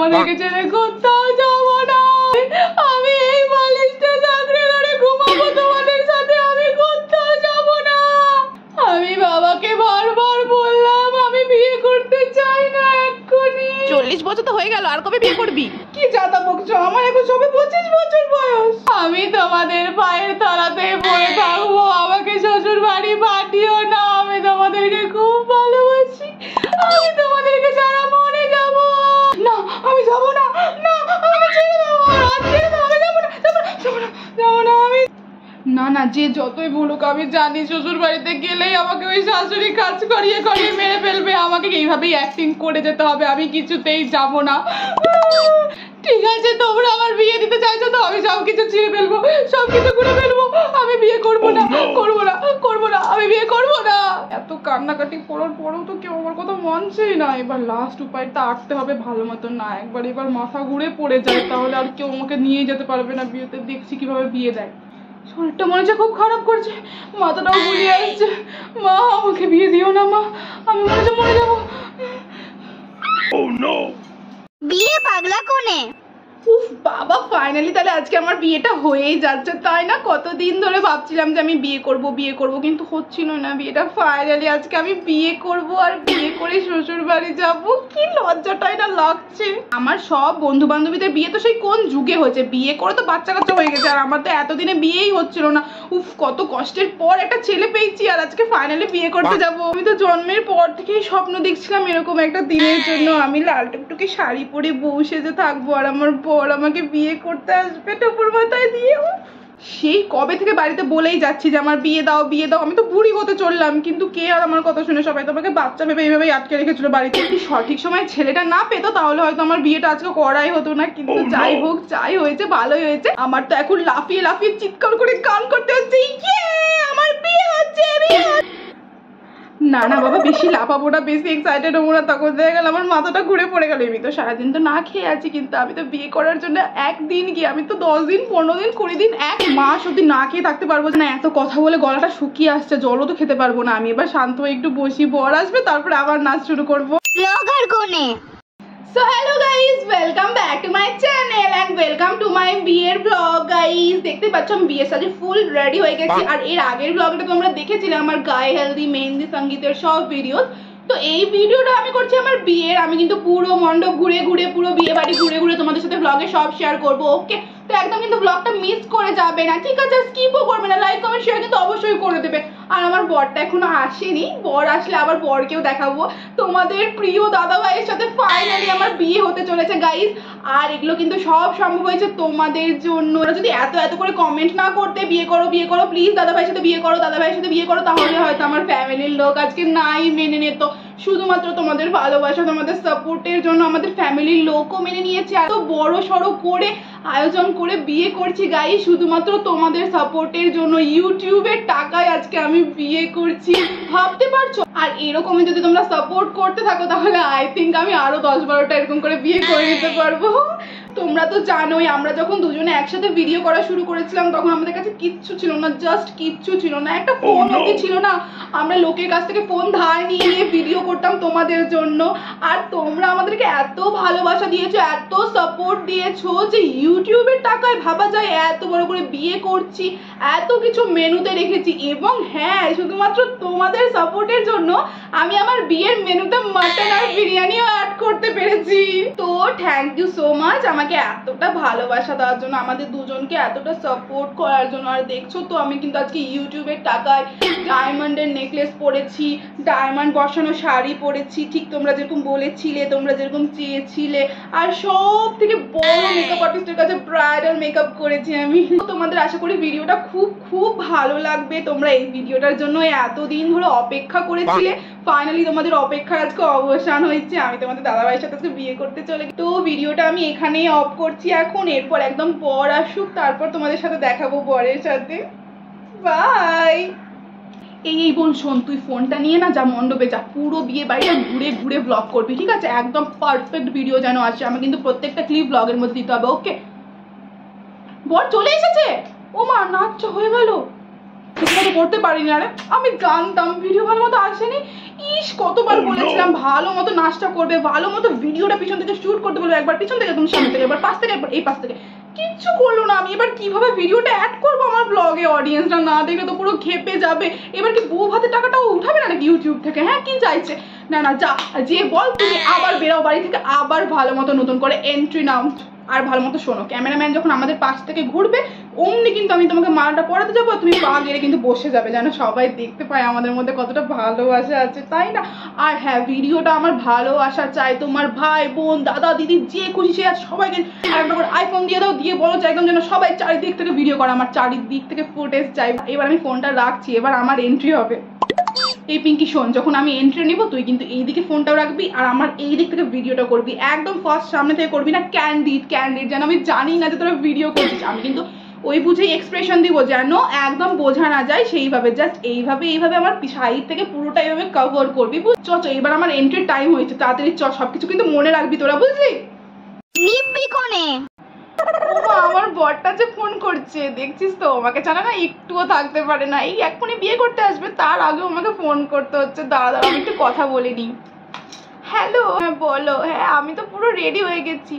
তোমাদেরকে ছেড়ে কোথাও যাবো না। আমি এই বালিশটা চাকরি করে ঘুমাবো তোমাদের সাথে, আমি কোথাও যাবো না। আমি বাবাকে বারবার বললাম আমি বিয়ে করতে চাই না এক্ষুনি। 40 বছর তো হয়ে গেল, আর কবে বিয়ে করবি? কি জাতা বকছো, আমার এখন সবে 25 বছর বয়স। আমি তোমাদের পায়ের তলাতে পড়ে থাকবো, আমাকে শ্বশুর বাড়ি পাঠিও না। আমি তোমাদেরকে খুব ভালোবাসি, আমি তোমাদেরকে ছাড়া মরে যাব না। আমি যাবো না, না আমি ছেড়ে দেবো, ছেড়ে দেবো, আমি যাবো না, যাবো না, যাবো না, যাবো না আমি। না না, যে যতই বলুক আমি জানি শ্বশুর বাড়িতে গেলেই আমাকে ওই শাশুড়ি কাজ করিয়ে করিয়ে মেরে ফেলবে। আমাকে এইভাবেই অ্যাক্টিং করে যেতে হবে, আমি কিছুতেই যাব না। ঠিক আছে, তোমরা আমার বিয়ে দিতে চাইছো তো আমি সব কিছু ছিঁড়ে ফেলবো, সব কিছু করে ফেলবো। আমি বিয়ে করবো না, করবো না, করবো না, আমি বিয়ে করবো না। এত কান্নাকাটি করার পরেও তো কেউ আমার কথা মানছেই না। এবার লাস্ট উপায়টা আটতে হবে ভালো মতো, না এবার মাথা ঘুরে পড়ে যায়, তাহলে আর কেউ আমাকে নিয়ে যেতে পারবে না বিয়েতে। দেখছি কিভাবে বিয়ে দেয়। শরীরটা মনে হচ্ছে খুব খারাপ করছে, মাথাটাও গুলিয়ে আসছে। মা আমাকে বিয়ে দিও না মা, আমি মনে হচ্ছে মরে যাবো। বিয়ে পাগলা কোনে? উফ বাবা, ফাইনালি তাহলে আজকে আমার বিয়েটা হয়েই যাচ্ছে, তাই না? কতদিন ধরে ভাবছিলাম যে আমি বিয়ে করব, কিন্তু হচ্ছিল না বিয়েটা। ফাইনালি আজকে আমি বিয়ে করব, আর বিয়ে করে শ্বশুর বাড়ি যাব। কি লজ্জাটাই না লাগছে। আমার সব বন্ধু বান্ধবীদের বিয়ে তো সেই কোন যুগে হয়েছে, বিয়ে করে তো বাচ্চা কাচ্চা হয়ে গেছে, আর আমার তো এতদিনে বিয়েই হচ্ছিল না। উফ, কত কষ্টের পর একটা ছেলে পেয়েছি, আর আজকে ফাইনালি বিয়ে করতে যাব। আমি তো জন্মের পর থেকেই স্বপ্ন দেখছিলাম এরকম একটা দিনের জন্য, আমি লাল টুকটুকে শাড়ি পরে বউ সেজে থাকবো, আর আমার বর আমাকে বিয়ে করতে আসবে টোপর মাথায় দিয়ে। সেই কবে থেকে বাড়িতে বলেই যাচ্ছি যে আমার বিয়ে দাও, বিয়ে দাও। আমি তো বুড়ি হতে চললাম, কিন্তু কে আর আমার কথা শুনে? সবাই তো আমাকে বাচ্চা ভেবে এইভাবেই আটকে রেখেছিল বাড়িতে। যদি সঠিক সময় ছেলেটা না পেতো তাহলে হয়তো আমার বিয়েটা আজকে করাই হতো না। কিন্তু যাই হোক, যাই হয়েছে ভালোই হয়েছে। আমার তো এখন লাফিয়ে লাফিয়ে চিৎকার করে গান করতে হচ্ছে, আমার বিয়ে হচ্ছে, বিয়ে হচ্ছে। না না বাবা, বেশি লাফাবো না, বেশি এক্সাইটেড হবো না, তখন দেখা গেল আমার মাথাটা ঘুরে পড়ে গেল। আমি তো সারাদিন তো না খেয়ে আছি, কিন্তু আমি তো বিয়ে করার জন্য একদিন কি, আমি তো 10 দিন 15 দিন 20 দিন 1 মাস অব্দি না খেয়ে থাকতে পারবো না। এত কথা বলে গলাটা শুকিয়ে আসছে, জলও তো খেতে পারবো না। আমি এবার শান্ত হয়ে একটু বসি, বর আসবে তারপরে আবার নাচ শুরু করবো। ব্লগার কোনে? So hello guys, welcome back to my channel and welcome to my বিয়ের vlog guys। দেখতে পাচ্ছ আমি বিয়ের সাজে ফুল রেডি হয়ে গেছি, আর এর আগের ব্লগটা তোমরা দেখেছিলে আমার গায়ে হেলদি মেহেন্দি সঙ্গীতের সব ভিডিওস। তো এই ভিডিওটা আমি করছি আমার বিয়ের। আমি কিন্তু পুরো মণ্ডপ ঘুরে ঘুরে, পুরো বিয়ে বাড়ি ঘুরে ঘুরে তোমাদের সাথে ব্লগে সব শেয়ার করবো, ওকে? তো একদম কিন্তু ব্লগটা মিস করে যাবে না, ঠিক আছে? স্কিপও করবে না, লাইক কমেন্ট শেয়ার কিন্তু অবশ্যই করে দেবে। আর আমার বরটা এখনো আসেনি, বর আসলে আবার বরকেও দেখাবো। তোমাদের প্রিয় দাদা ভাইয়ের সাথে ফাইনালি আমার বিয়ে হতে চলেছে গাইস। আর এগুলো কিন্তু সব সম্ভব হয়েছে তোমাদের জন্য। ওরা যদি এত এত করে কমেন্ট না করতে, বিয়ে করো বিয়ে করো, প্লিজ দাদা ভাইয়ের সাথে বিয়ে করো, দাদা ভাইয়ের সাথে বিয়ে করো, তাহলে হয়তো আমার ফ্যামিলির লোক আজকে নাই মেনে নিত। শুধুমাত্র তোমাদের ভালোবাসা, তোমাদের সাপোর্টের জন্য আমাদের ফ্যামিলির লোকও মেনে নিয়েছে। এত বড় সড়ো করে আয়োজন করে বিয়ে করছি গাইস, শুধুমাত্র তোমাদের সাপোর্টের জন্য। ইউটিউবের টাকায় আজকে আমি বিয়ে করছি, ভাবতে পারছো? আর এরকমই যদি তোমরা সাপোর্ট করতে থাকো তাহলে আই থিঙ্ক আমি আরো 10-12টা এরকম করে বিয়ে করে নিতে পারবো। তোমরা তো জানোই আমরা যখন দুজনে একসাথে ভিডিও করা শুরু করেছিলাম তখন আমাদের কাছে কিচ্ছু ছিল না, জাস্ট কিচ্ছু ছিল না, একটা ফোন অবধি ছিল না। আমরা লোকের কাছ থেকে ফোন ধার নিয়ে নিয়ে ভিডিও করতাম তোমাদের জন্য। আর তোমরা আমাদেরকে এত ভালোবাসা দিয়েছো, এত সাপোর্ট দিয়েছো যে ইউটিউবের টাকায় ভাবা যায় এত বড় করে বিয়ে করছি, এত কিছু মেনুতে রেখেছি। এবং হ্যাঁ, শুধুমাত্র তোমাদের সাপোর্টের জন্য আমি আমার বিয়ের মেনুতে মাটন আর বিরিয়ানিও অ্যাড করতে পেরেছি। তো থ্যাংক ইউ সো মাচ আমাকে এতটা ভালোবাসা দেওয়ার জন্য, আমাদের দুজনকে এতটা সাপোর্ট করার জন্য। আর দেখছো তো আমি কিন্তু আজকে ইউটিউবের টাকায় ডায়মন্ডের নেকলেস পরেছি, ডায়মন্ড বসানো শাড়ি পরেছি, ঠিক তোমরা যেরকম বলেছিলে, তোমরা যেরকম চেয়েছিলে। আর সব থেকে বড় মেকআপ আর্টিস্টের কাছে ব্রাইডাল মেকআপ করেছি আমি। তোমাদের আশা করি ভিডিওটা খুব খুব ভালো লাগবে। তোমরা এই ভিডিওটার জন্য এতদিন ধরে অপেক্ষা করেছিলে, ফাইনালি তোমাদের অপেক্ষার আজকে অবসান হয়েছে। আমি তোমাদের দাদাভাইয়ের সাথে আজকে বিয়ে করতে চলে। তো ভিডিওটা আমি এখানেই অফ করছি এখন। এরপর একদম বর আসুক, তারপর তোমাদের সাথে দেখাবো বরের সাথে। বাই। এই বোন শোন, তুই ফোনটা নিয়ে না যা মণ্ডপে যা, পুরো বিয়ে বাড়িটা ঘুরে ঘুরে ব্লগ করবি, ঠিক আছে? একদম পারফেক্ট ভিডিও যেন আসে। আমি কিন্তু প্রত্যেকটা ক্লিপ ব্লগের মধ্যে দিতে হবে, ওকে? বর চলে এসেছে, ও মা নাচটা হয়ে গেল। ঠিকমতো করতে পারিনি। আরে আমি জানতাম ভিডিও ভালো মতো আসেনি। ইস কতবার বলেছিলাম ভালো মতো নাচটা করবে, ভালো মতো ভিডিওটা পিছন থেকে শুট করতে বলবে, একবার পিছন থেকে তুমি সামনে থেকে, একবার পাশ থেকে, একবার এই পাশ থেকে। কিচ্ছু করলো না। আমি এবার কিভাবে ভিডিওটা অ্যাড করবো আমার ব্লগে? অডিয়েন্সরা না দেখলে তো পুরো খেপে যাবে। এবার কি বউ ভাতের টাকাটাও উঠাবে না নাকি ইউটিউব থেকে? হ্যাঁ কি চাইছে? না না যা, যে বল তুমি আবার বেরাও বাড়ি থেকে, আবার ভালো মতো নতুন করে এন্ট্রি নাও। আর ভালো মতো শোনো, ক্যামেরাম্যান যখন আমাদের পাশ থেকে ঘুরবে অমনি কিন্তু আমি তোমাকে মালাটা পরাতে যাবো, তুমি পা গেলে কিন্তু বসে যাবে, যেন সবাই দেখতে পায় আমাদের মধ্যে কতটা ভালোবাসা আছে, তাই না? আর হ্যাঁ, ভিডিওটা আমার ভালোবাসা চাই। তোমার ভাই বোন দাদা দিদি যে খুশি সে আছে সবাইকে একটা করে আইফোন দিয়ে দাও, দিয়ে বলো যে একদম যেন সবাই চারিদিক থেকে ভিডিও করে, আমার চারিদিক থেকে ফুটেজ চাই। এবার আমি ফোনটা রাখছি, এবার আমার এন্ট্রি হবে। এই পিঙ্কি শোন, যখন আমি এন্ট্রি নিব তুই কিন্তু এইদিকে ফোনটাও রাখবি আর আমার এই দিক থেকে ভিডিওটা করবি। একদম ফার্স্ট সামনে থেকে করবি না, ক্যান্ডিড যেন আমি জানি না যে তোরা ভিডিও করছিস। আমি কিন্তু ওই বুঝেই এক্সপ্রেশন দিব যেন একদম বোঝা না যায়, সেইভাবে জাস্ট এইভাবে আমার সাইড থেকে পুরোটা এইভাবে কভার করবি। চ এবার আমার এন্ট্রির টাইম হয়েছে, তাড়াতাড়ি চ, সবকিছু কিন্তু মনে রাখবি তোরা, বুঝলি? নিব্বি কোণে। ওমা, আমার বরটা যে ফোন করছে দেখছিস তো, আমাকে ছাড়া না একটুও থাকতে পারে না। এই এক্ষুনি বিয়ে করতে আসবে, তার আগে আমাকে ফোন করতে হচ্ছে। দাঁড়া আমি একটু কথা বলিনি। হ্যালো, হ্যাঁ বলো। হ্যাঁ আমি তো পুরো রেডি হয়ে গেছি।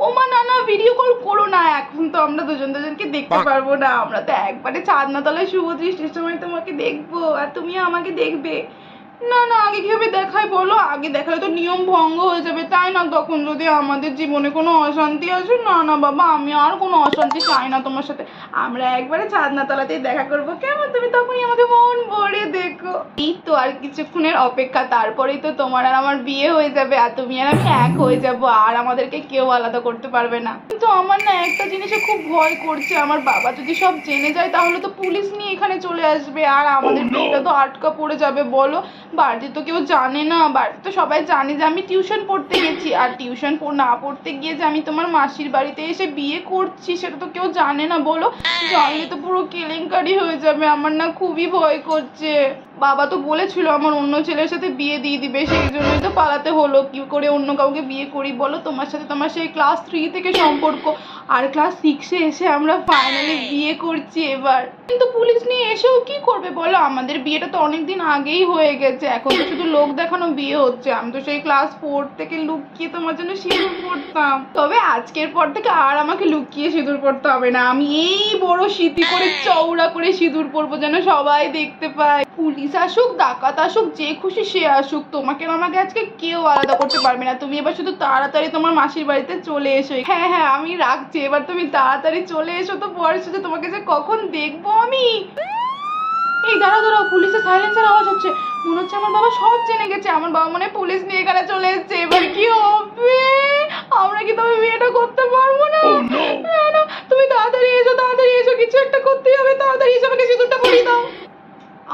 ওমা না না, ভিডিও কল করো না, এখন তো আমরা দুজনকে দেখতে পারবো না। আমরা তো একবারে চাঁদনাতলায় শুভ দৃষ্টির সময় তোমাকে দেখবো আর তুমিও আমাকে দেখবে। না না, আগে কিভাবে দেখায় বলো? আগে দেখালে তো নিয়ম ভঙ্গ হয়ে যাবে, তাই না? তখন যদি আমাদের জীবনে কোনো অশান্তি আসে। না না বাবা, আমি আর কোনো অশান্তি চাই না তোমার সাথে। আমরা একবারে চাঁদনাতলাতেই দেখা করবো, কেমন? তুমি তখনই আমাকে মন ভরে দেখো। এই তো আর কিছুক্ষণের অপেক্ষা, তারপরেই তো তোমার আর আমার বিয়ে হয়ে যাবে আর তুমি আর আমি এক হয়ে যাবো, আর আমাদেরকে কেউ আলাদা করতে পারবে না। কিন্তু আমার না একটা জিনিসে খুব ভয় করছে, আমার বাবা যদি সব জেনে যায় তাহলে তো পুলিশ নিয়ে এখানে চলে আসবে আর আমাদের বিয়েটা তো আটকা পড়ে যাবে। বলো, বাড়িতে তো কেউ জানে না, বাড়িতে তো সবাই জানে যে আমি টিউশন পড়তে গেছি, আর টিউশন না পড়তে গিয়ে যে আমি তোমার মাসির বাড়িতে এসে বিয়ে করছি সেটা তো কেউ জানে না। বলো, জানলে তো পুরো কেলেঙ্কারি হয়ে যাবে। আমার না খুবই ভয় করছে। বাবা তো বলেছিল আমার অন্য ছেলের সাথে বিয়ে দিয়ে দিবে, সেই জন্যই তো পালাতে হলো। কি করে অন্য কাউকে বিয়ে করি বলো? তোমার সাথে তোমার সেই ক্লাস 3 থেকে সম্পর্ক, আর ক্লাস 6-এ এসে আমরা ফাইনালি বিয়ে করছি এবার। কিন্তু পুলিশ নিয়ে এসেও কি করবে বলো? আমাদের বিয়েটা তো অনেকদিন আগেই হয়ে গেছে, এখন তো শুধু লোক দেখানো বিয়ে হচ্ছে। আমি তো সেই ক্লাস 4 থেকে লুকিয়ে তোমার জন্য সিঁদুর পড়তাম, তবে আজকের পর থেকে আর আমাকে লুকিয়ে সিঁদুর পড়তে হবে না। আমি এই বড় সিঁথি করে চওড়া করে সিঁদুর পরবো যেন সবাই দেখতে পায়। পুলিশ আসুক, ডাকাত আসুক, যে খুশি সে আসুক, তোমাকে আমাকে আজকে কেউ আলাদা করতে পারবে না। তুমি এবার শুধু তাড়াতাড়ি তোমার মাসির বাড়িতে চলে এসো। হ্যাঁ হ্যাঁ আমি রাখছি, এবার তুমি তাড়াতাড়ি চলে এসো তো, পরে শুধু তোমাকে যে কখন দেখবো আমি। এই দাঁড়াও, পুলিশের সাইলেন্সের আওয়াজ হচ্ছে, মনে হচ্ছে আমার বাবা সব জেনে গেছে। আমার বাবা মনে হয় পুলিশ নিয়ে এখানে চলে এসেছে। এবার কি হবে? আমরা কি তবে বিয়েটা করতে পারবো না? না তুমি তাড়াতাড়ি এসো, কিছু একটা করতেই হবে। তাড়াতাড়ি এসে আমাকে সিঁদুরটা পরিয়ে দাও।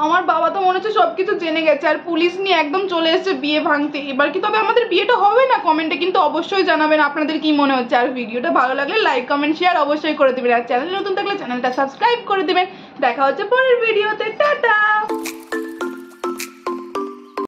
আমার বাবা তো মনে হচ্ছে সবকিছু জেনে গেছে আর পুলিশ নিয়ে একদম চলে এসেছে বিয়ে ভাঙতে। এবার কি তবে আমাদের বিয়েটা হবে না? কমেন্টে কিন্তু অবশ্যই জানাবেন আপনাদের কি মনে হচ্ছে। আর ভিডিওটা ভালো লাগলে লাইক কমেন্ট শেয়ার অবশ্যই করে দিবেন, আর চ্যানেলে নতুন থাকলে চ্যানেলটা সাবস্ক্রাইব করে দিবেন। দেখা হচ্ছে পরের ভিডিওতে, টাটা।